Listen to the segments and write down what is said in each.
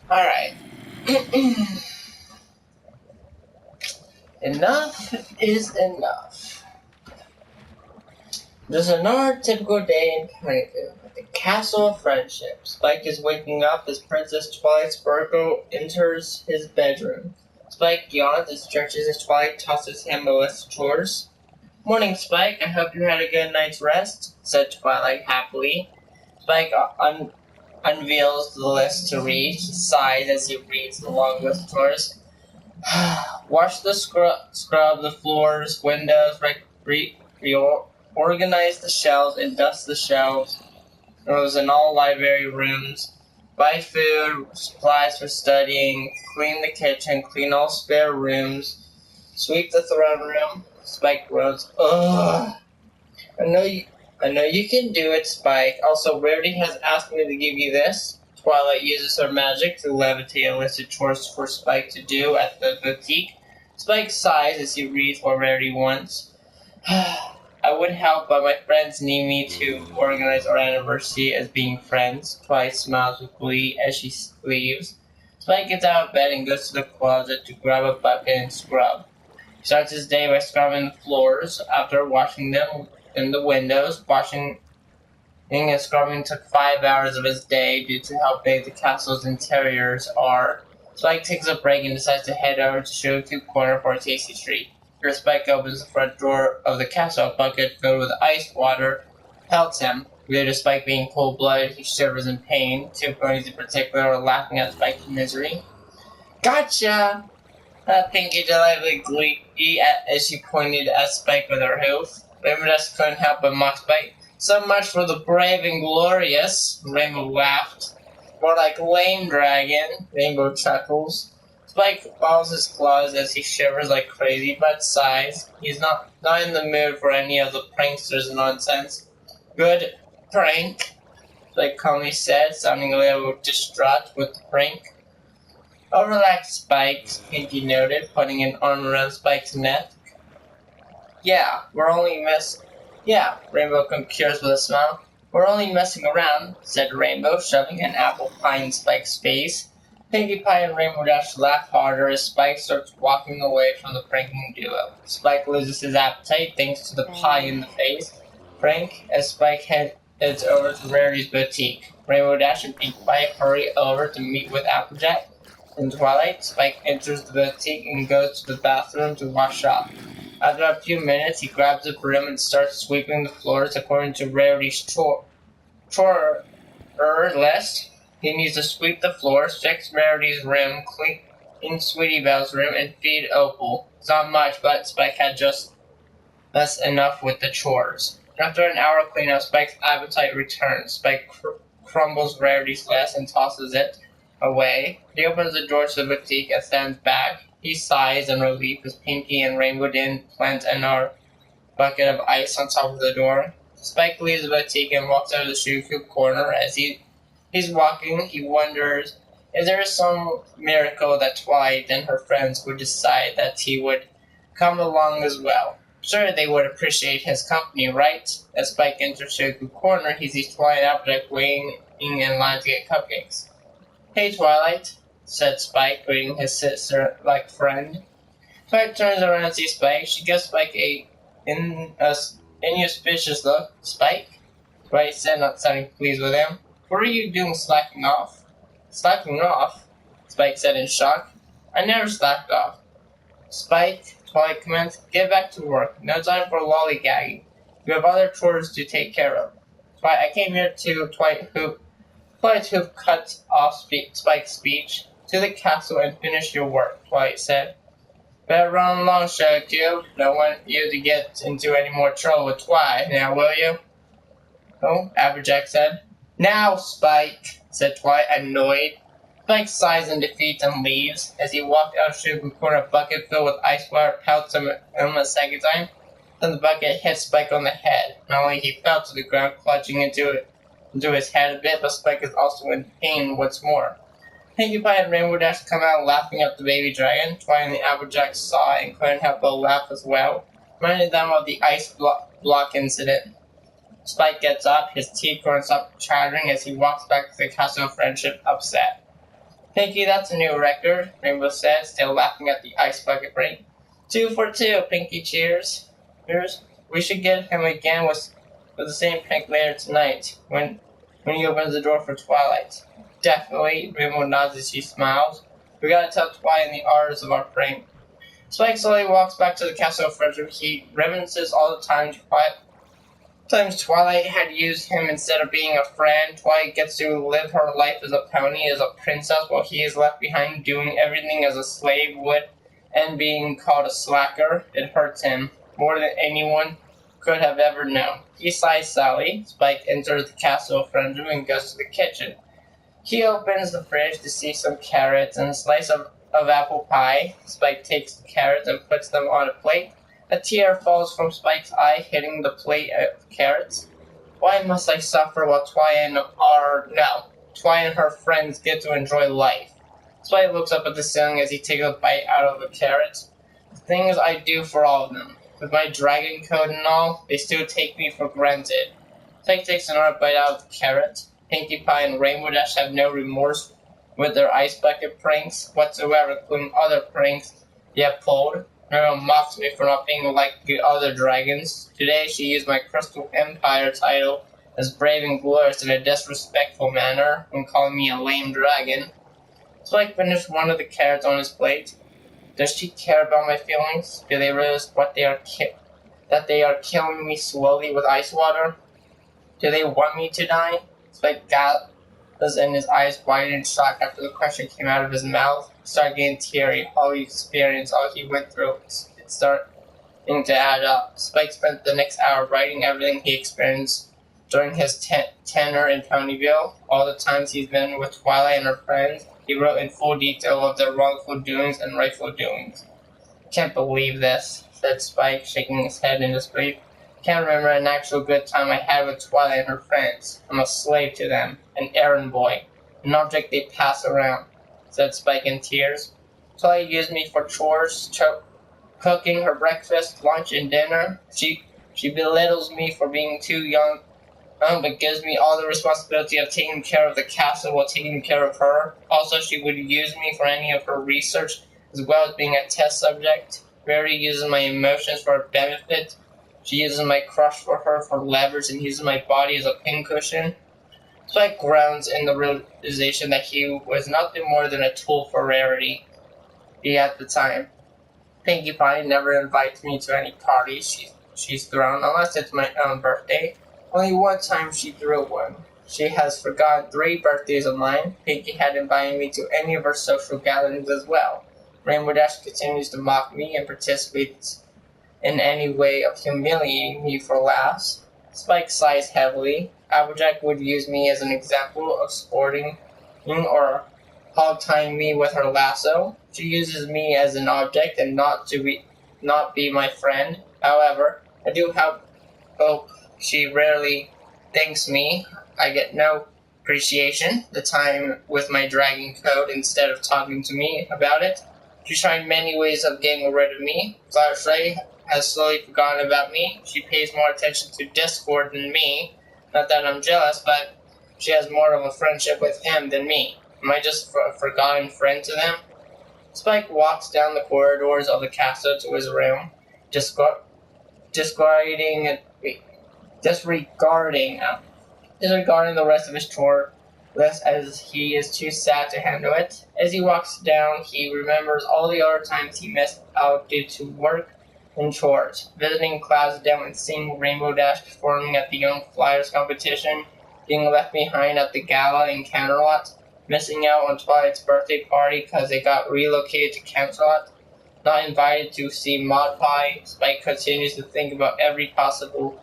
Alright. Enough is enough. There's another typical day in Ponyville at the Castle of Friendship. Spike is waking up as Princess Twilight Sparkle enters his bedroom. Spike yawns and stretches as Twilight tosses him a list of chores. Morning, Spike. I hope you had a good night's rest, said Twilight happily. Spike unveils the list to read. He sighs as he reads the long list of chores. Wash the scrub the floors, windows, organize the shelves and dust the shelves. Those in all library rooms. Buy food, supplies for studying, clean the kitchen, clean all spare rooms, sweep the throne room. Spike groans. Ugh. I know you can do it, Spike. Also, Rarity has asked me to give you this. Twilight uses her magic to levitate a list of chores for Spike to do at the boutique. Spike sighs as he reads what Rarity wants. I would help, but my friends need me to organize our anniversary as being friends. Twilight smiles with glee as she leaves. Spike gets out of bed and goes to the closet to grab a bucket and scrub. He starts his day by scrubbing the floors after washing them in the windows. Washing and scrubbing took 5 hours of his day due to how big the castle's interiors are. Spike takes a break and decides to head over to Sugar Corner for a tasty treat. Here, Spike opens the front door of the castle. A bucket filled with iced water pelts him. Due to Spike being cold-blooded, he shivers in pain. Two ponies in particular are laughing at Spike's misery. Gotcha! Pinky delightedly glee as she pointed at Spike with her hoof. Rainbow Dash couldn't help but mock Spike. So much for the brave and glorious, Rainbow laughed. More like lame dragon, Rainbow chuckles. Spike balls his claws as he shivers like crazy, but sighs. He's not in the mood for any of the pranksters' nonsense. Good prank, Spike calmly said, sounding a little distraught with the prank. Oh, relax, Spike, Pinky noted, putting an arm around Spike's neck. Yeah, Rainbow concurs with a smile. We're only messing around, said Rainbow, shoving an apple pie in Spike's face. Pinkie Pie and Rainbow Dash laugh harder as Spike starts walking away from the pranking duo. Spike loses his appetite thanks to the pie in the face. Frank, as Spike heads over to Rarity's boutique. Rainbow Dash and Pinkie Pie hurry over to meet with Applejack. In Twilight, Spike enters the boutique and goes to the bathroom to wash up. After a few minutes, he grabs a broom and starts sweeping the floors according to Rarity's chore list. He needs to sweep the floors, fix Rarity's room, clean Sweetie Belle's room, and feed Opal. It's not much, but Spike had just enough with the chores. After an hour of cleanup, Spike's appetite returns. Spike crumbles Rarity's list and tosses it away. He opens the door to the boutique and stands back. He sighs in relief as Pinky and Rainbow didn't plant another bucket of ice on top of the door. Spike leaves the boutique and walks out of the Sugar Corner. As he's walking, he wonders if there is some miracle that Twilight and her friends would decide that he would come along as well. Sure, they would appreciate his company, right? As Spike enters Sugar Corner, he sees Twilight and Applejack waiting in line to get cupcakes. Hey, Twilight, said Spike, greeting his sister-like friend. Twilight turns around and sees Spike. She gives Spike a inauspicious look. Spike? Twilight said, not sounding pleased with him. What are you doing slacking off? Slacking off? Spike said in shock. I never slacked off. Spike, Twilight commenced, get back to work. No time for lollygagging. You have other chores to take care of. Twilight, I came here to Twilight who cut off Spike's speech. To the castle and finish your work, Twilight said. Better run along, Sugar Cube. Don't want you to get into any more trouble with Twilight, now will you? Oh, Applejack said. Now, Spike, said Twilight, annoyed. Spike sighs in defeat and leaves. As he walked out of Sugar Corner, a bucket filled with ice water pelts him a second time. Then the bucket hit Spike on the head. Not only he fell to the ground, clutching into his head a bit, but Spike is also in pain once more. Pinkie Pie and Rainbow Dash come out laughing at the baby dragon. Twilight and Applejack saw it and couldn't help but laugh as well, reminding them of the ice block incident. Spike gets up, his teeth couldn't stop chattering as he walks back to the Castle of Friendship upset. Pinky, that's a new record, Rainbow said, still laughing at the ice bucket break. 2 for 2, Pinky cheers. We should get him again with the same prank later tonight, when he opens the door for Twilight. Definitely, Rainbow nods as she smiles. We gotta tell Twilight the horrors of our prank. Spike slowly walks back to the castle of Frederick. He reminisces all the times Twilight had used him instead of being a friend. Twilight gets to live her life as a pony, as a princess, while he is left behind doing everything as a slave would and being called a slacker. It hurts him more than anyone could have ever known. He sighs sadly. Spike enters the castle of Frederick and goes to the kitchen. He opens the fridge to see some carrots and a slice of apple pie. Spike takes the carrots and puts them on a plate. A tear falls from Spike's eye, hitting the plate of carrots. Why must I suffer while Twilight and her friends get to enjoy life? Spike looks up at the ceiling as he takes a bite out of the carrots. The things I do for all of them. With my dragon coat and all, they still take me for granted. Spike takes another bite out of the carrot. Pinkie Pie and Rainbow Dash have no remorse with their ice bucket pranks whatsoever, including other pranks they have pulled. Muriel mocks me for not being like the other dragons. Today she used my Crystal Empire title as brave and glorious in a disrespectful manner and calling me a lame dragon. Spike finished one of the carrots on his plate. Does she care about my feelings? Do they realize that they are killing me slowly with ice water? Do they want me to die? Spike gasped and his eyes widened in shock after the question came out of his mouth. He started getting teary. All he experienced, all he went through, it starting to add up. Spike spent the next hour writing everything he experienced during his tenure in Ponyville, all the times he's been with Twilight and her friends. He wrote in full detail of their wrongful doings and rightful doings. Can't believe this, said Spike, shaking his head in disbelief. Can't remember an actual good time I had with Twilight and her friends. I'm a slave to them, an errand boy, an object they pass around, said Spike in tears. Twilight used me for chores, cooking her breakfast, lunch, and dinner. She belittles me for being too young, but gives me all the responsibility of taking care of the castle while taking care of her. Also, she would use me for any of her research, as well as being a test subject. Rarely uses my emotions for her benefit. She uses my crush for her for leverage and uses my body as a pincushion. Spike groans in the realization that he was nothing more than a tool for Rarity at the time. Pinkie Pie never invites me to any parties she's thrown, unless it's my own birthday. Only one time she threw one. She has forgotten 3 birthdays of mine. Pinkie hadn't invited me to any of her social gatherings as well. Rainbow Dash continues to mock me and participates in any way of humiliating me for laughs. Spike sighs heavily. Applejack would use me as an example of sporting or hog-tying me with her lasso. She uses me as an object and not be my friend. However, I do hope she rarely thanks me. I get no appreciation the time with my dragon coat instead of talking to me about it. She tried many ways of getting rid of me. Fluttershy has slowly forgotten about me. She pays more attention to Discord than me. Not that I'm jealous, but she has more of a friendship with him than me. Am I just a forgotten friend to them? Spike walks down the corridors of the castle to his room, disregarding the rest of his chore list as he is too sad to handle it. As he walks down, he remembers all the other times he missed out due to work and chores, visiting Cloudsdale and seeing Rainbow Dash performing at the Young Flyers competition, being left behind at the gala in Canterlot, missing out on Twilight's birthday party because they got relocated to Canterlot, not invited to see Maud Pie. Spike continues to think about every possible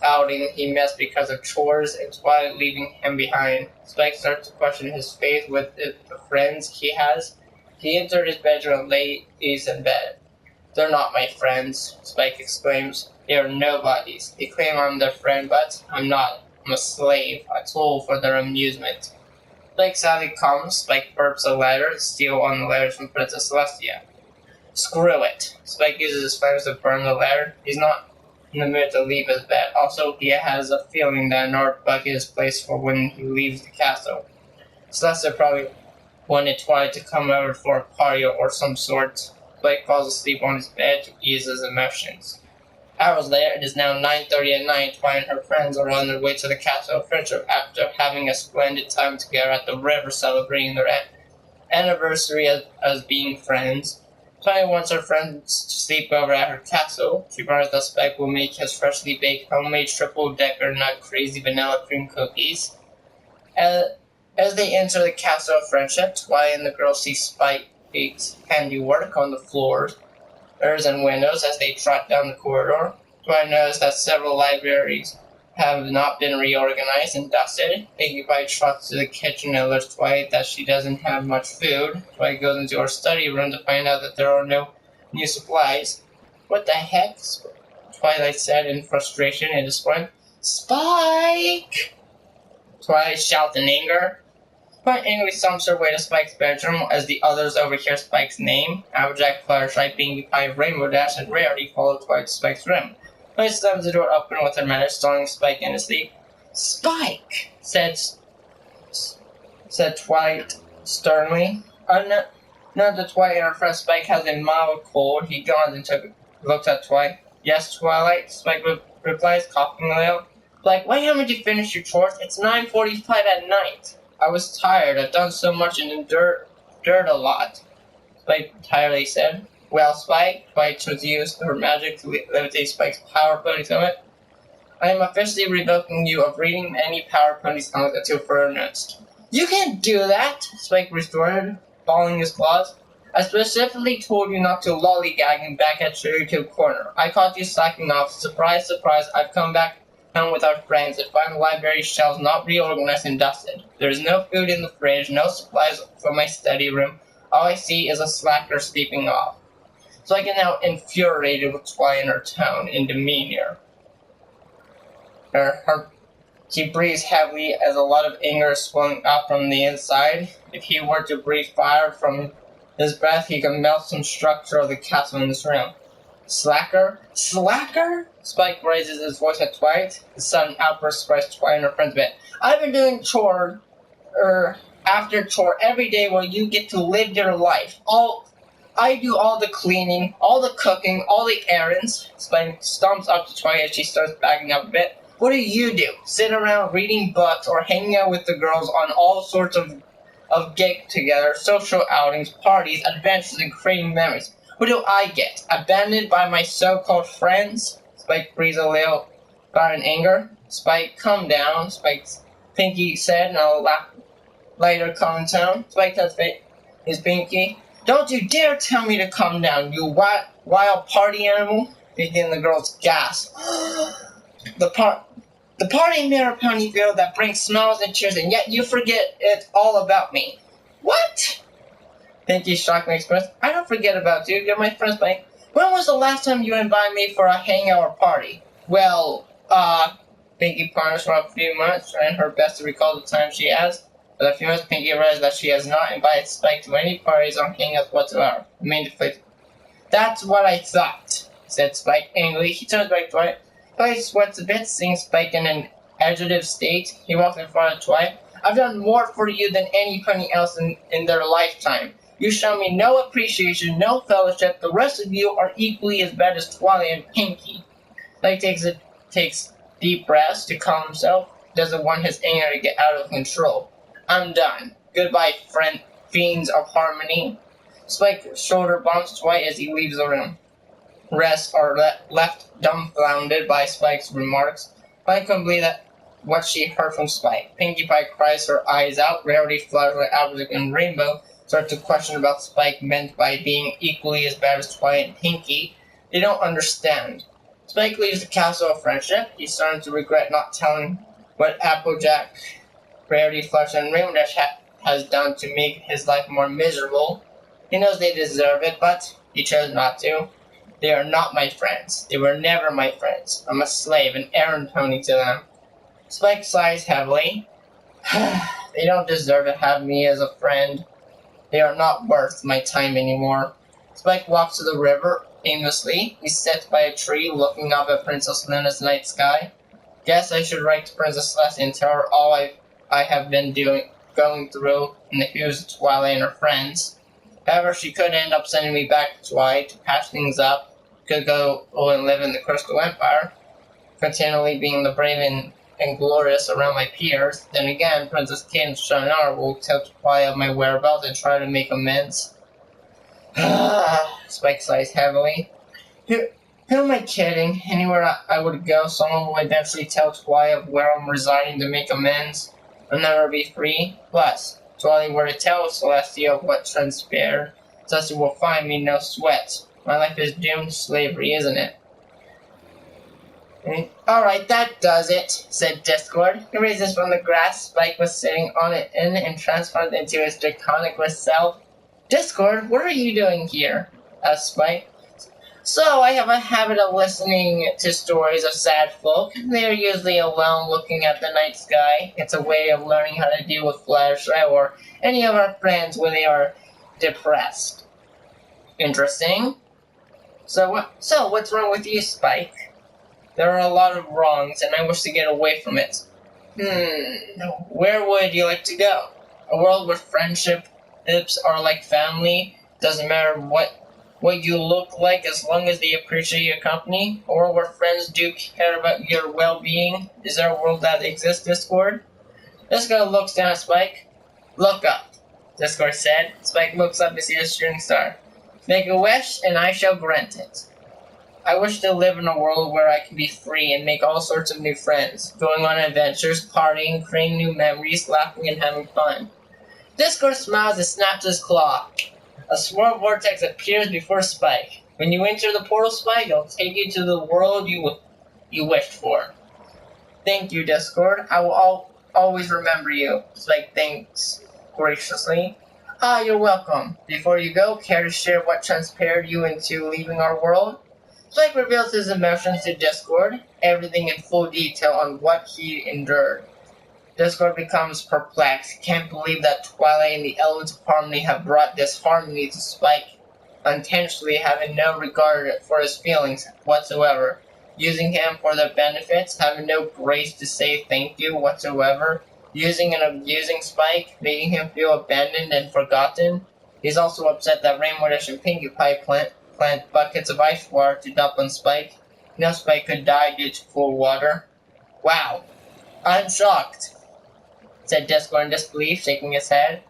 outing he missed because of chores and Twilight leaving him behind. Spike starts to question his faith with the friends he has. He entered his bedroom and lays in bed. They're not my friends, Spike exclaims. They are nobodies. They claim I'm their friend, but I'm not. I'm a slave, a tool for their amusement. Spike sadly comes. Spike burps a letter, steal on the letters from Princess Celestia. Screw it. Spike uses his flames to burn the letter. He's not in the mood to leave his bed. Also, he has a feeling that another bucket is placed for when he leaves the castle. Celestia probably wanted Twilight to come over for a party or some sort. Spike falls asleep on his bed to ease his emotions. Hours later, it is now 9:30 at night. Twilight and her friends are on their way to the Castle of Friendship after having a splendid time together at the river celebrating their anniversary as being friends. Twilight wants her friends to sleep over at her castle. She promises that Spike will make his freshly baked homemade triple-decker nut crazy vanilla cream cookies. As they enter the Castle of Friendship, Twilight and the girls see Spike's handiwork on the floors and windows as they trot down the corridor. Twilight notices that several libraries have not been reorganized and dusted. Pinkie Pie trots to the kitchen and alerts Twilight that she doesn't have much food. Twilight goes into her study room to find out that there are no new supplies. What the heck? Twilight said in frustration and disappointment. Spike! Twilight shouts in anger. Twilight angrily stomps her way to Spike's bedroom as the others overhear Spike's name. Applejack, Fluttershy, Pinkie Pie, Rainbow Dash, and Rarity follow Twilight to Spike's room. Twilight slams the door open with her manners, stalling Spike in his sleep. Spike! said Twilight sternly. Now that Twilight and her friend Spike has a mild cold, he yawns and looks at Twilight. Yes, Twilight, Spike replies, coughing a little. Like, why haven't you finished your chores? It's 9:45 at night. I was tired. I've done so much and endured a lot. Spike tiredly said. Well, Spike, Twilight chose to use her magic to levitate Spike's power pony summit. I am officially revoking you of reading any power pony songs until further notice. You can't do that, Spike retorted, balling his claws. I specifically told you not to lollygag and back at Cherry Tube Corner. I caught you slacking off. Surprise, surprise, I've come back home with our friends and find the library shelves not reorganized and dusted. There is no food in the fridge, no supplies for my study room. All I see is a slacker sleeping off. So I get now infuriated with Twilight in her tone and demeanor. He breathes heavily as a lot of anger is swelling up from the inside. If he were to breathe fire from his breath, he could melt some structure of the castle in this room. Slacker? Slacker? Spike raises his voice at Twilight. The sudden outburst spreads Twilight and her friends a bit. I've been doing chore after chore every day while you get to live your life. I do all the cleaning, all the cooking, all the errands. Spike stomps up to Twilight as she starts backing up a bit. What do? Sit around reading books or hanging out with the girls on all sorts of get together, social outings, parties, adventures, and creating memories. What do I get? Abandoned by my so-called friends? Spike breathes a little out in anger. Spike, calm down, Pinkie said in a lighter, calm tone. Spike touched his Pinkie. Don't you dare tell me to calm down, you wild party animal! Pinkie and the girls gasp. The party near Ponyville that brings smiles and cheers, and yet you forget it's all about me. What? Pinkie shockingly expressed. I don't forget about you. You're my friend, Spike. When was the last time you invited me for a hangout or party? Well, Pinkie ponders for a few months, trying her best to recall the time she has. But a few months, Pinkie realized that she has not invited Spike to any parties or hangouts whatsoever. That's what I thought, said Spike angrily. He turns back to Twilight. Twilight sweats a bit, seeing Spike in an agitative state. He walks in front of Twilight. I've done more for you than anybody else in their lifetime. You show me no appreciation, no fellowship. The rest of you are equally as bad as Twilight and Pinkie. Twilight takes deep breaths to calm himself. Doesn't want his anger to get out of control. I'm done. Goodbye, fiends of harmony. Spike shoulder bumps Twilight as he leaves the room. Rest are left dumbfounded by Spike's remarks. Twilight couldn't believe what she heard from Spike. Pinkie Pie cries her eyes out. Rarity, Fluttershy, Applejack, and Rainbow start to question about Spike meant by being equally as bad as Twilight and Pinkie. They don't understand. Spike leaves the Castle of Friendship. He's starting to regret not telling what Applejack, Rarity, Fluttershy, and Rainbow Dash has done to make his life more miserable. He knows they deserve it, but he chose not to. They are not my friends. They were never my friends. I'm a slave, an errand pony to them. Spike sighs heavily. They don't deserve to have me as a friend. They are not worth my time anymore. Spike walks to the river aimlessly. He sits by a tree looking up at Princess Luna's night sky. Guess I should write to Princess Celestia and tell her all I have been going through in the hues of Twilight and her friends. However, she could end up sending me back to Twilight to patch things up. Could go and live in the Crystal Empire, continually being the brave and glorious around my peers. Then again, Princess Kate and Shannara will tell Twilight of my whereabouts and try to make amends. Spike sighs heavily. Who am I kidding? Anywhere I would go, someone will eventually tell Twilight of where I'm residing to make amends. I'll never be free. Plus, Twilight were to tell Celestia of what transpired. Celestia will find me no sweat. My life is doomed to slavery, isn't it? Alright, that does it, said Discord. He raises from the grass Spike was sitting on it and transformed into his draconic self. Discord, what are you doing here? Asked Spike. So, I have a habit of listening to stories of sad folk. They are usually alone looking at the night sky. It's a way of learning how to deal with Fluttershy or any of our friends when they are depressed. Interesting. So what's wrong with you, Spike? There are a lot of wrongs, and I wish to get away from it. Where would you like to go? A world where friendships are like family. Doesn't matter what you look like as long as they appreciate your company. A world where friends do care about your well-being. Is there a world that exists, Discord? Discord looks down at Spike. Look up, Discord said. Spike looks up and sees a shooting star. Make a wish, and I shall grant it. I wish to live in a world where I can be free and make all sorts of new friends, going on adventures, partying, creating new memories, laughing, and having fun. Discord smiles and snaps his claw. A swirl vortex appears before Spike. When you enter the portal, Spike, it'll take you to the world you wished for. Thank you, Discord. I will always remember you, Spike thanks graciously. You're welcome. Before you go, care to share what transpired you into leaving our world? Spike reveals his emotions to Discord, everything in full detail on what he endured. Discord becomes perplexed. Can't believe that Twilight and the Elements of Harmony have brought this harmony to Spike, unintentionally having no regard for his feelings whatsoever, using him for their benefits, having no grace to say thank you whatsoever, using and abusing Spike, making him feel abandoned and forgotten. He's also upset that Rainbow Dash and Pinkie Pie plant buckets of ice water to dump on Spike. No Spike could die due to cold water. Wow, I'm shocked, said Discord in disbelief, shaking his head.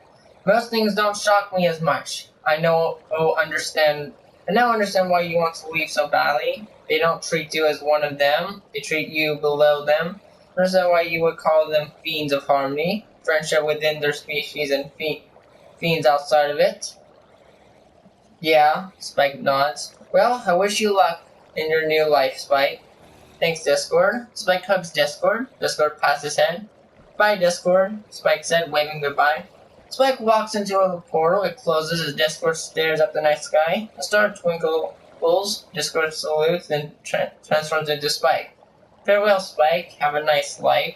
Most things don't shock me as much. I now understand why you want to leave so badly. They don't treat you as one of them. They treat you below them. I understand why you would call them fiends of harmony. Friendship within their species and fiends outside of it. Yeah, Spike nods. Well, I wish you luck in your new life, Spike. Thanks, Discord. Spike hugs Discord. Discord pats his head. Bye, Discord, Spike said, waving goodbye. Spike walks into a portal. It closes as Discord stares at the night sky. A star twinkles. Discord salutes, then transforms into Spike. Farewell, Spike. Have a nice life.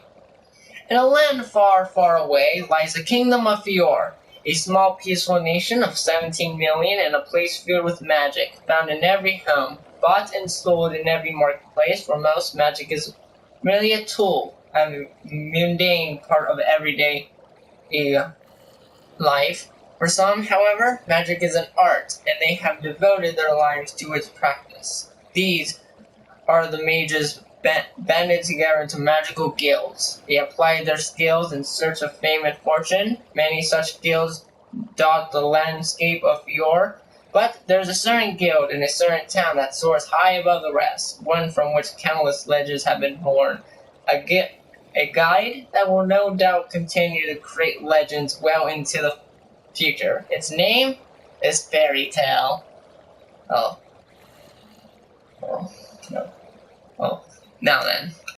In a land far, far away lies the kingdom of Fior, a small, peaceful nation of 17 million and a place filled with magic, found in every home, bought and sold in every marketplace. For most, magic is merely a tool, a mundane part of everyday life. For some, however, magic is an art, and they have devoted their lives to its practice. These are the mages banded together into magical guilds. They apply their skills in search of fame and fortune. Many such guilds dot the landscape of Fior, but there's a certain guild in a certain town that soars high above the rest, one from which countless legends have been born. A guide that will no doubt continue to create legends well into the future. Its name is Fairy Tale. Oh. No. Oh. Now then,